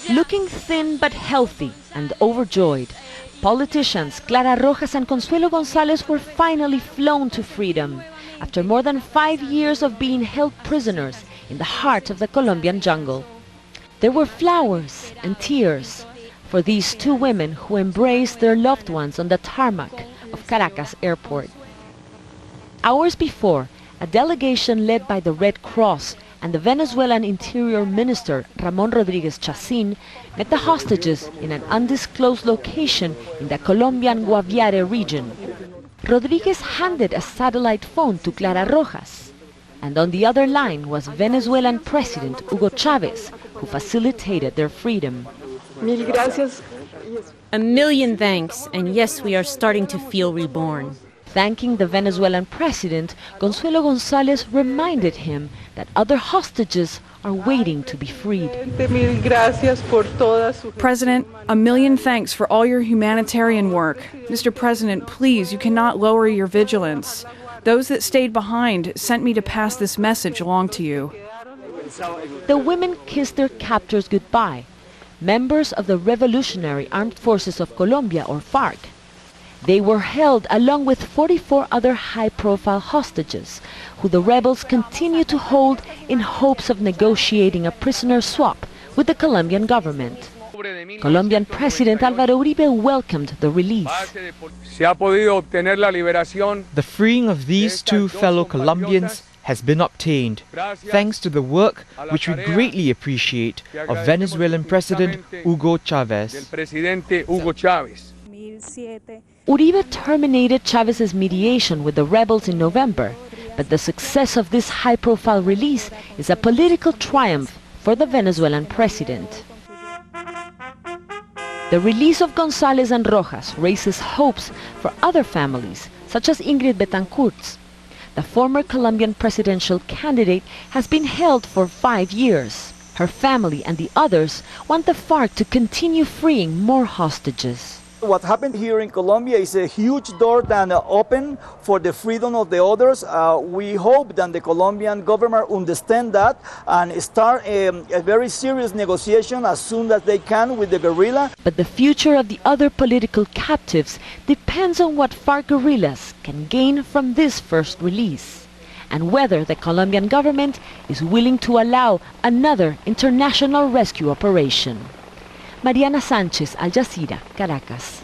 Looking thin but healthy and overjoyed, politicians Clara Rojas and Consuelo González were finally flown to freedom after more than 5 years of being held prisoners in the heart of the Colombian jungle. There were flowers and tears for these two women who embraced their loved ones on the tarmac of Caracas airport. Hours before, a delegation led by the Red Cross and the Venezuelan Interior Minister Ramón Rodríguez Chacín met the hostages in an undisclosed location in the Colombian Guaviare region. Rodríguez handed a satellite phone to Clara Rojas, and on the other line was Venezuelan President Hugo Chavez, who facilitated their freedom. Mil gracias. A million thanks, and yes, we are starting to feel reborn. Thanking the Venezuelan president, Consuelo González reminded him that other hostages are waiting to be freed. President, a million thanks for all your humanitarian work. Mr. President, please, you cannot lower your vigilance. Those that stayed behind sent me to pass this message along to you. The women kissed their captors goodbye, members of the Revolutionary Armed Forces of Colombia, or Farc. They were held along with 44 other high-profile hostages, who the rebels continue to hold in hopes of negotiating a prisoner swap with the Colombian government. Colombian President Álvaro Uribe welcomed the release. The freeing of these two fellow Colombians has been obtained thanks to the work, which we greatly appreciate, of Venezuelan President Hugo Chavez. Uribe terminated Chavez's mediation with the rebels in November, but the success of this high-profile release is a political triumph for the Venezuelan president. The release of González and Rojas raises hopes for other families, such as Ingrid Betancourt's. The former Colombian presidential candidate has been held for 5 years. Her family and the others want the Farc to continue freeing more hostages. What happened here in Colombia is a huge door that open for the freedom of the others. We hope that the Colombian government understand that and start a very serious negotiation as soon as they can with the guerrilla. But the future of the other political captives depends on what Farc guerrillas can gain from this first release, and whether the Colombian government is willing to allow another international rescue operation. Mariana Sánchez, Al Jazeera, Caracas.